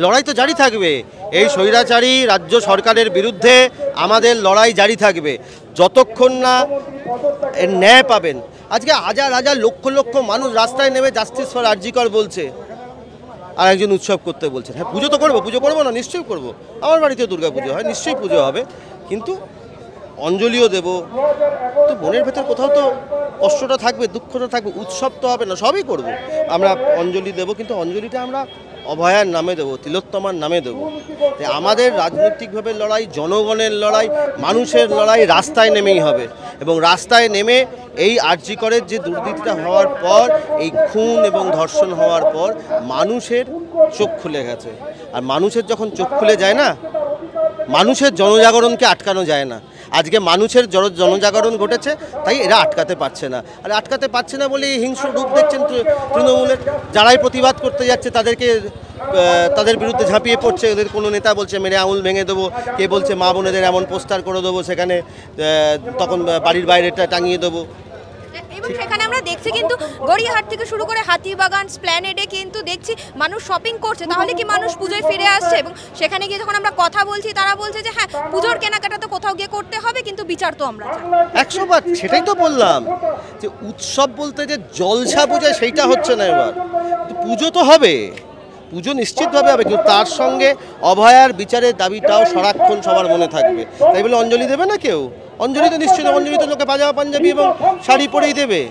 লড়াই তো জারি থাকবে। এই স্বৈরাচারী রাজ্য সরকারের বিরুদ্ধে আমাদের লড়াই জারি থাকবে যতক্ষণ না এর ন্যায় পাবেন। আজকে হাজার হাজার লক্ষ লক্ষ মানুষ রাস্তায় নেমে জাস্টিস ফর আরজি কর বলছে, আর একজন উৎসব করতে বলছেন। হ্যাঁ, পুজো তো করবো, পুজো করবো না? নিশ্চয়ই করবো। আমার বাড়িতে দুর্গা পুজো হয়, নিশ্চয়ই পুজো হবে, কিন্তু অঞ্জলিও দেব। তো মনের ভেতর কোথাও তো কষ্টটা থাকবে, দুঃখটা থাকবে। উৎসব তো হবে না, সবই করব। আমরা অঞ্জলি দেব, কিন্তু অঞ্জলিটা আমরা অভয়ার নামে দেবো, তিলোত্তমার নামে দেবো। আমাদের রাজনৈতিকভাবে লড়াই, জনগণের লড়াই, মানুষের লড়াই রাস্তায় নেমেই হবে। এবং রাস্তায় নেমে এই আরজি করের যে দুর্নীতিটা হওয়ার পর, এই খুন এবং ধর্ষণ হওয়ার পর মানুষের চোখ খুলে গেছে। আর মানুষের যখন চোখ খুলে যায় না, মানুষের জনজাগরণকে আটকানো যায় না। আজকে মানুষের জনজাগরণ ঘটেছে, তাই এরা আটকাতে পারছে না। আর আটকাতে পারছে না বলে এই হিংস্র রূপ দেখছেন তৃণমূলের। যারাই প্রতিবাদ করতে যাচ্ছে তাদের বিরুদ্ধে ঝাঁপিয়ে পড়ছে। এদের কোনো নেতা বলছে মেরে আঙুল ভেঙে দেবো, কে বলছে মা বোনেদের এমন পোস্টার করে দেবো, সেখানে তখন বাড়ির বাইরেটা টাঙিয়ে দেবো। এবং সেখানে আমরা দেখছি কিন্তু গড়িয়াহাট থেকে শুরু করে হাতিবাগান, স্প্ল্যানেডে কিন্তু দেখছি মানুষ শপিং করছে। তাহলে কি মানুষ পুজোয় ফিরে আসছে? এবং সেখানে গিয়ে যখন আমরা কথা বলছি, তারা বলছে যে হ্যাঁ, পুজোর কেনাকাটা তো কোথাও গিয়ে করতে হবে, কিন্তু বিচার তো আমরা 100বার। সেটাই তো বললাম যে উৎসব বলতে যে জলসা বোঝায় সেইটা হচ্ছে না। এবার পুজো তো হবে, পুজো নিশ্চিতভাবে হবে, কিন্তু তার সঙ্গে অভয়ার বিচারের দাবিটাও সারাক্ষণ সবার মনে থাকবে। তাই বলে অঞ্জলি দেবে না কেউ? অঞ্জলি তো নিশ্চিত, অঞ্জলি তো লোকে পাজামা পাঞ্জাবি এবং শাড়ি পরেই দেবে।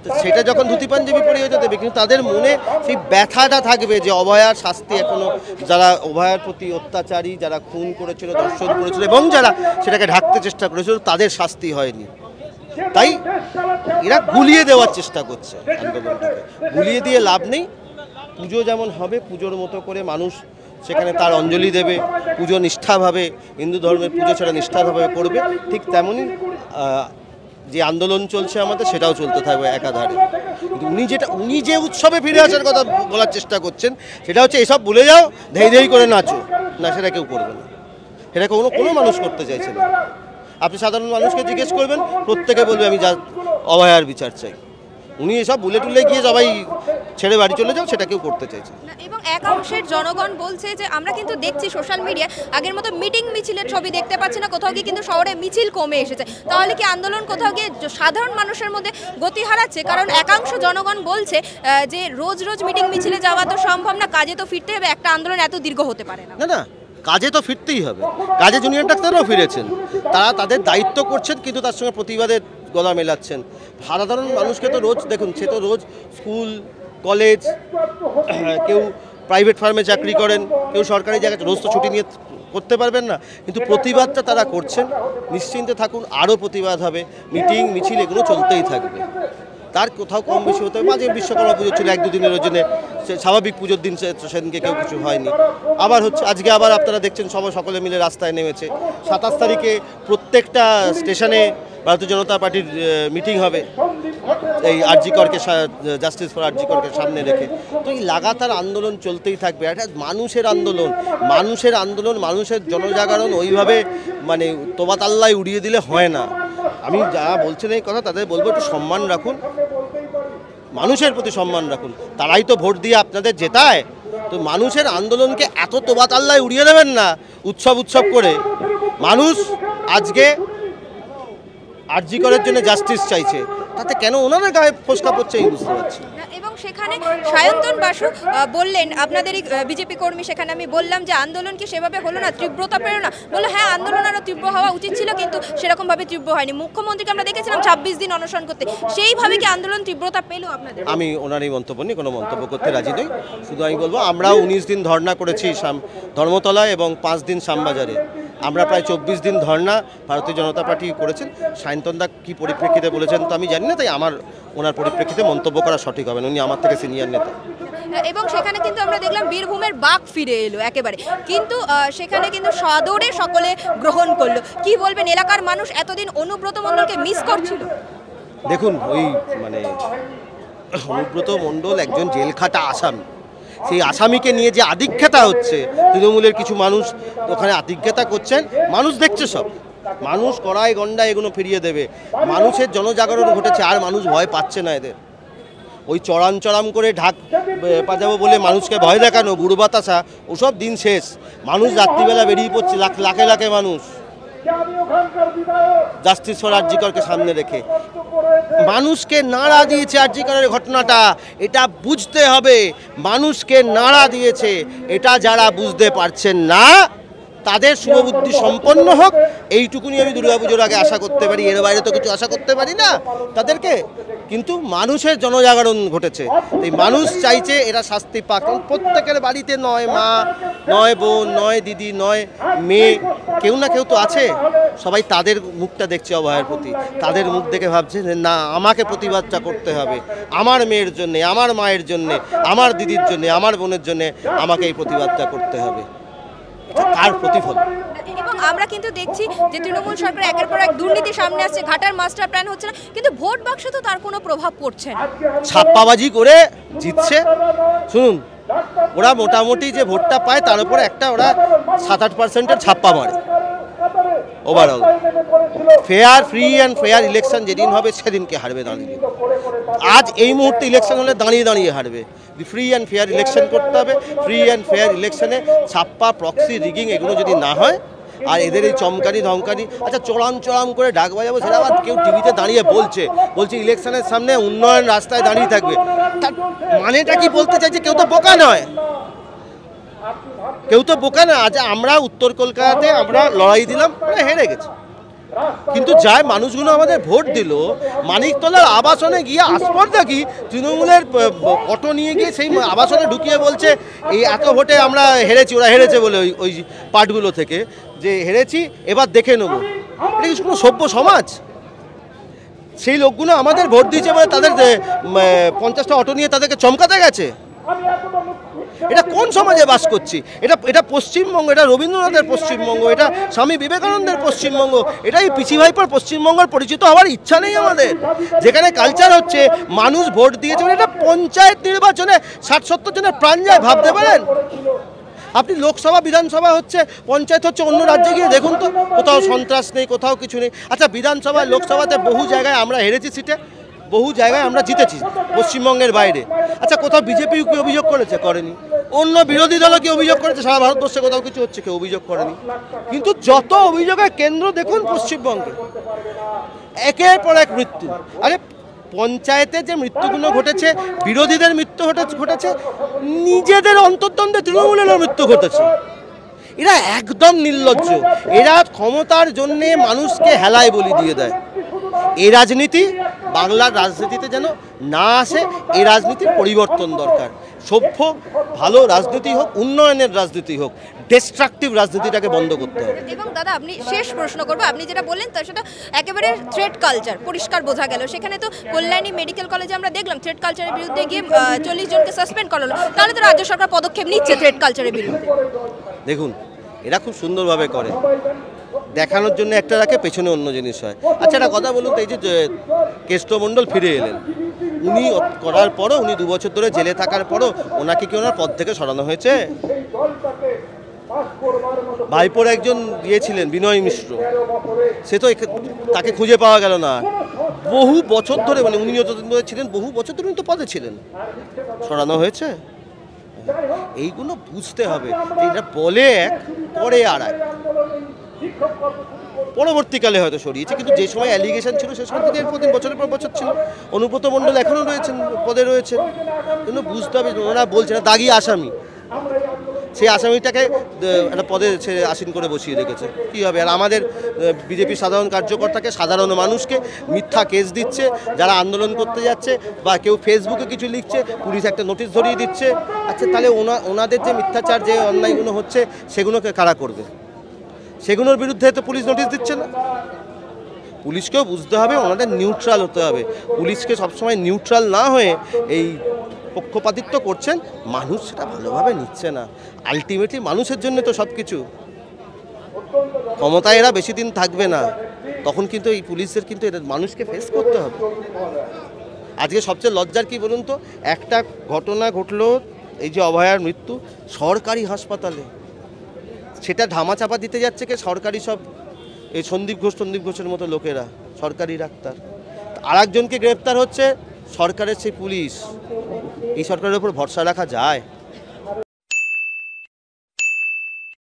তো সেটা যখন ধুতি পাঞ্জাবি পরে হয়তো দেবে, কিন্তু তাদের মনে সেই ব্যথাটা থাকবে যে অভয়ার শাস্তি এখনও, যারা অভয়ার প্রতি অত্যাচারী, যারা খুন করেছিল, ধর্ষণ করেছিল এবং যারা সেটাকে ঢাকতে চেষ্টা করেছিল, তাদের শাস্তি হয়নি। তাই এরা গুলিয়ে দেওয়ার চেষ্টা করছে আন্দোলনটাকে। গুলিয়ে দিয়ে লাভ নেই। পুজো যেমন হবে, পুজোর মতো করে মানুষ সেখানে তার অঞ্জলি দেবে, পুজো নিষ্ঠাভাবে, হিন্দু ধর্মের পুজো সেটা নিষ্ঠাভাবে করবে। ঠিক তেমনই যে আন্দোলন চলছে আমাদের, সেটাও চলতে থাকবে একাধারে। কিন্তু উনি যে উৎসবে ফিরে আসার কথা বলার চেষ্টা করছেন, সেটা হচ্ছে এসব ভুলে যাও, ধেই ধেই করে নাচো। না, সেটা কেউ করবে না, সেটা কোনো মানুষ করতে চাইছে না। আপনি সাধারণ মানুষকে জিজ্ঞেস করবেন, প্রত্যেকে বলবে আমি অভয়ার বিচার চাই। উনি এসব বুলে টুলে গিয়ে সবাই ছেড়ে বাড়ি চলে যাও, সেটা কেউ করতে চাইছে না। এবং এক অংশের জনগণ বলছে যে আমরা কিন্তু দেখছি সোশ্যাল মিডিয়া আগের মতো মিটিং মিছিলের ছবি দেখতে পাচ্ছি না, কোথাও গিয়ে কিন্তু শহরে মিছিল কমে এসেছে। তাহলে কি আন্দোলন কোথাও গিয়ে সাধারণ মানুষের মধ্যে গতি হারাচ্ছে? কারণ একাংশ জনগণ বলছে যে রোজ রোজ মিটিং মিছিলে যাওয়া তো সম্ভব না, কাজে তো ফিরতে হবে, একটা আন্দোলন এত দীর্ঘ হতে পারে না। না, কাজে তো ফিরতেই হবে। কাজে জুনিয়র ডাক্তাররাও ফিরেছেন, তারা তাদের দায়িত্ব করছেন, কিন্তু তার সঙ্গে প্রতিবাদের গলা মেলাচ্ছেন। সাধারণ মানুষকে তো রোজ দেখুন, সে তো রোজ স্কুল কলেজ, কেউ প্রাইভেট ফার্মে চাকরি করেন, কেউ সরকারি জায়গায়, রোজ তো ছুটি নিয়ে করতে পারবেন না, কিন্তু প্রতিবাদটা তারা করছেন। নিশ্চিন্তে থাকুন, আরও প্রতিবাদ হবে, মিটিং মিছিল এগুলো চলতেই থাকবে। তার কোথাও কম বেশি হতে হবে। মাঝে বিশ্বকর্মা পুজো ছিল 1-2 দিনের জন্য, স্বাভাবিক পুজোর দিন সেদিনকে কেউ কিছু হয়নি। আবার হচ্ছে আজকে, আবার আপনারা দেখছেন সকলে মিলে রাস্তায় নেমেছে। 27 তারিখে প্রত্যেকটা স্টেশনে ভারতীয় জনতা পার্টির মিটিং হবে এই আরজি করকে, জাস্টিস ফর আরজি করকে সামনে রেখে। তো এই লাগাতার আন্দোলন চলতেই থাকবে। এটা মানুষের আন্দোলন, মানুষের জনজাগরণ ওইভাবে মানে তোবাতাল্লায় উড়িয়ে দিলে হয় না। আমি যারা বলছেন এই কথা, তাদের বলবো একটু সম্মান রাখুন, মানুষের প্রতি সম্মান রাখুন। তারাই তো ভোট দিয়ে আপনাদের জেতায়। তো মানুষের আন্দোলনকে এত তোবাতাল্লায় উড়িয়ে দেবেন না উৎসব করে। মানুষ আজকে আরজি করের জন্য জাস্টিস চাইছে, তাতে কেন ওনাদের গায়ে ফোসকা পড়ছে এই বুঝতে পারছি। এবং সেখানে সায়ন্তন বাসু বললেন, আপনাদেরই বিজেপি কর্মী, সেখানে আমি বললাম যে আন্দোলন কি সেভাবে হলো না, তীব্রতা পেল না? বললো হ্যাঁ, আন্দোলন আরও তীব্র হওয়া উচিত ছিল, কিন্তু সেরকমভাবে তীব্র হয়নি। মুখ্যমন্ত্রীকে আমরা দেখেছিলাম 26 দিন অনশন করতে, সেইভাবে কি আন্দোলন তীব্রতা পেল আপনাদের? আমি ওনার এই মন্তব্য নিয়ে কোনো মন্তব্য করতে রাজি নই। শুধু আমি বলবো, আমরাও 19 দিন ধর্ণা করেছি ধর্মতলায় এবং 5 দিন শ্যামবাজারে। আমরা প্রায় 24 দিন ধর্ণা ভারতীয় জনতা পার্টি করেছেন। সায়ন্তনদা কী পরিপ্রেক্ষিতে বলেছেন তো আমি জানি না, তাই ওনার পরিপ্রেক্ষিতে মন্তব্য করা সঠিক হবে না। উনি আমার থেকে সিনিয়র নেতা। এবং সেখানে কিন্তু আমরা দেখলাম বীরভূমের বাঘ ফিরে এলো একেবারে, কিন্তু সেখানে কিন্তু সাদরে সকলে গ্রহণ করলো। কি বলবেন, এলাকার মানুষ এতদিন অনুব্রত মণ্ডলকে মিস করছিল? দেখুন, অনুব্রত মণ্ডল একজন জেলখাটা আসামি। সেই আসামিকে নিয়ে যে আদিক্ষেতা হচ্ছে, তৃণমূলের কিছু মানুষ ওখানে আদিক্ষেতা করছেন, মানুষ দেখছে সব। মানুষ কড়াই গন্ডা এগুলো ফিরিয়ে দেবে। মানুষের জনজাগরণ ঘটেছে, আর মানুষ ভয় পাচ্ছে না এদের। ওই চড়াম করে ঢাক বাজাবো বলে মানুষকে ভয় দেখানো, বুড়ো বাতাসা, ওসব দিন শেষ। মানুষ রাত্রিবেলা বেরিয়ে পড়ছে, লাখে লাখে মানুষ জাস্টিস ফর আর জি করকে সামনে রেখে। মানুষকে নাড়া দিয়েছে আর জি করের ঘটনাটা, এটা বুঝতে হবে। মানুষকে নাড়া দিয়েছে, এটা যারা বুঝতে পারছেন না তাদের শুভবুদ্ধি সম্পন্ন হোক, এইটুকুনি আমি দুর্গাপুজোর আগে আশা করতে পারি। এর বাইরে তো কিছু আশা করতে পারি না তাদেরকে। কিন্তু মানুষের জনজাগরণ ঘটেছে, এই মানুষ চাইছে এরা শাস্তি পাক। কারণ প্রত্যেকের বাড়িতে নয় মা, নয় বোন, নয় দিদি, নয় মেয়ে, কেউ না কেউ তো আছে। সবাই তাদের মুখটা দেখছে অভয়ের প্রতি, তাদের মুখ দেখে ভাবছে যে না, আমাকে প্রতিবাদটা করতে হবে, আমার মেয়ের জন্যে, আমার মায়ের জন্যে, আমার দিদির জন্যে, আমার বোনের জন্যে আমাকে এই প্রতিবাদটা করতে হবে। তার প্রতিফল। এবং আমরা কিন্তু দেখছি যে তৃণমূল সরকার একের পর এক দুর্নীতি সামনে আসছে, ঘাটার মাস্টার প্ল্যান হচ্ছে না, কিন্তু ভোট বাক্সে তো তার কোনো প্রভাব পড়ছে না। ছাপ্পাবাজি করে জিতছে। শুনুন, ওরা মোটামুটি যে ভোটটা পায় তার উপরে একটা ওরা 7-8% ছাপ্পা মারে overall. Fair, free and fair election যেদিন হবে সেদিনকে হারবে দাঁড়িয়ে। আজ এই মুহূর্তে ইলেকশন হলে দাঁড়িয়ে হারবে। ফ্রি অ্যান্ড ফেয়ার ইলেকশন করতে হবে। ফ্রি অ্যান্ড ফেয়ার ইলেকশনে ছাপ্পা, প্রক্সি, রিগিং এগুলো যদি না হয়, আর এদের এই চমকানি ধমকানি, আচ্ছা চড়াম করে ডাক বাজাবো, সেটা আবার কেউ টিভিতে দাঁড়িয়ে বলছে ইলেকশনের সামনে উন্নয়ন রাস্তায় দাঁড়িয়ে থাকবে। তার মানেটা কি বলতে চাইছে? কেউ তো বোকা নয়, আজ আমরা উত্তর কলকাতাতে আমরা লড়াই দিলাম, হেরে গেছি। কিন্তু যাই মানুষগুলো আমাদের ভোট দিল, মানিকতলার আবাসনে গিয়ে আসপর দেখি তৃণমূলের অটো নিয়ে গিয়ে সেই আবাসনে ঢুকিয়ে বলছে এই এত ভোটে আমরা হেরেছি, ওরা হেরেছে বলে ওই পার্টগুলো থেকে যে হেরেছি, এবার দেখে নেব। এটা কি কোনো সভ্য সমাজ? সেই লোকগুলো আমাদের ভোট দিয়েছে বলে তাদের 50টা অটো নিয়ে তাদেরকে চমকাতে গেছে? এটা কোন সমাজে বাস করছি? এটা পশ্চিমবঙ্গ, এটা রবীন্দ্রনাথের পশ্চিমবঙ্গ, এটা স্বামী বিবেকানন্দের পশ্চিমবঙ্গ, এটাই পিসি ভাইপোর পশ্চিমবঙ্গের পরিচিত হওয়ার ইচ্ছা নেই আমাদের। যেখানে কালচার হচ্ছে মানুষ ভোট দিয়েছে, এটা পঞ্চায়েত নির্বাচনে 60-70 জনের প্রাণ যায়, ভাবতে পারেন? আপনি লোকসভা, বিধানসভা হচ্ছে, পঞ্চায়েত হচ্ছে, অন্য রাজ্যে গিয়ে দেখুন তো, কোথাও সন্ত্রাস নেই, কোথাও কিছু নেই। আচ্ছা, বিধানসভা, লোকসভাতে বহু জায়গায় আমরা হেরেছি সিটে, বহু জায়গায় আমরা জিতেছি পশ্চিমবঙ্গের বাইরে। আচ্ছা, কোথাও বিজেপি কি অভিযোগ করেছে? করেনি। অন্য বিরোধী দলও কি অভিযোগ করেছে? সারা ভারতবর্ষে কোথাও কিছু হচ্ছে, কেউ অভিযোগ করেনি। কিন্তু যত অভিযোগের কেন্দ্র দেখুন পশ্চিমবঙ্গে, একের পর এক মৃত্যু। আরে পঞ্চায়েতে যে মৃত্যুগুলো ঘটেছে, বিরোধীদের মৃত্যু ঘটেছে, নিজেদের অন্তর্দ্বন্দ্বে তৃণমূলেরও মৃত্যু ঘটেছে। এরা একদম নির্লজ্জ। এরা ক্ষমতার জন্যে মানুষকে হেলায় বলি দিয়ে দেয়। এই রাজনীতি বাংলার রাজনীতিতে যেন না আসে, এই রাজনীতির পরিবর্তন দরকার। সভ্য ভালো রাজনীতি হোক, উন্নয়নের রাজনীতি হোক, ডিস্ট্রাকটিভ রাজনীতিটাকে বন্ধ করতে হবে। এবং দাদা, আপনি শেষ প্রশ্ন করবো, আপনি যেটা বললেন তার সেটা একেবারে থ্রেড কালচার পরিষ্কার বোঝা গেল। সেখানে তো কল্যাণী মেডিকেল কলেজে আমরা দেখলাম থ্রেড কালচারের বিরুদ্ধে গিয়ে 40 জনকে সাসপেন্ড করালো। তাহলে তো রাজ্য সরকার পদক্ষেপ নিচ্ছে থ্রেড কালচারের বিরুদ্ধে। দেখুন, এরা খুব সুন্দরভাবে করে, দেখানোর জন্য একটা রাখে, পেছনে অন্য জিনিস হয়। আচ্ছা, একটা কথা বলুন তো, এই যে কেষ্টমণ্ডল ফিরে এলেন, উনি করার পরও, উনি 2 বছর ধরে জেলে থাকার পরও ওনাকে কি ওনার পদ থেকে সরানো হয়েছে? ভাইপোর একজন দিয়েছিলেন বিনয় মিশ্র, সে তো তাকে খুঁজে পাওয়া গেল না। বহু বছর ধরে, মানে উনি যতদিন ধরে ছিলেন, বহু বছর ধরে উনি তো পদে ছিলেন, সরানো হয়েছে? এইগুলো বুঝতে হবে। এটা বলে এক, পরে আর এক। পরবর্তীকালে হয়তো সরিয়েছে, কিন্তু যে সময় অ্যালিগেশন ছিল সে সময় থেকে এরপর বছরের পর বছর ছিল। অনুব্রত মণ্ডল এখনও রয়েছেন, পদে রয়েছেন। কিন্তু বুঝতে হবে, ওনারা বলছে না দাগি আসামি, সেই আসামিটাকে একটা পদে আসীন করে বসিয়ে রেখেছে। কী হবে? আর আমাদের বিজেপির সাধারণ কার্যকর্তাকে, সাধারণ মানুষকে মিথ্যা কেস দিচ্ছে, যারা আন্দোলন করতে যাচ্ছে বা কেউ ফেসবুকে কিছু লিখছে, পুলিশ একটা নোটিশ ধরিয়ে দিচ্ছে। আচ্ছা, তাহলে ওনাদের যে মিথ্যাচার, যে অন্যায়গুলো হচ্ছে, সেগুলোকে কারা করবে? সেগুলোর বিরুদ্ধে তো পুলিশ নোটিশ দিচ্ছে না। পুলিশকেও বুঝতে হবে, ওনাদের নিউট্রাল হতে হবে। পুলিশকে সবসময় নিউট্রাল না হয়ে এই পক্ষপাতিত্ব করছেন, মানুষ সেটা ভালোভাবে নিচ্ছে না। আলটিমেটলি মানুষের জন্য তো সব কিছু। ক্ষমতায় এরা বেশি দিন থাকবে না, তখন কিন্তু এই পুলিশদের কিন্তু এটা মানুষকে ফেস করতে হবে। আজকে সবচেয়ে লজ্জার কি বলুন তো, একটা ঘটনা ঘটলো, এই যে অভয়ার মৃত্যু, সরকারি হাসপাতালে, সেটা ধামাচাপা দিতে যাচ্ছে কে? সরকারি সব এই সন্দীপ ঘোষের মতো লোকেরা, সরকারি ডাক্তার। আর একজনকে গ্রেপ্তার হচ্ছে সরকারের সেই পুলিশ, এই সরকারের উপর ভরসা রাখা যায়?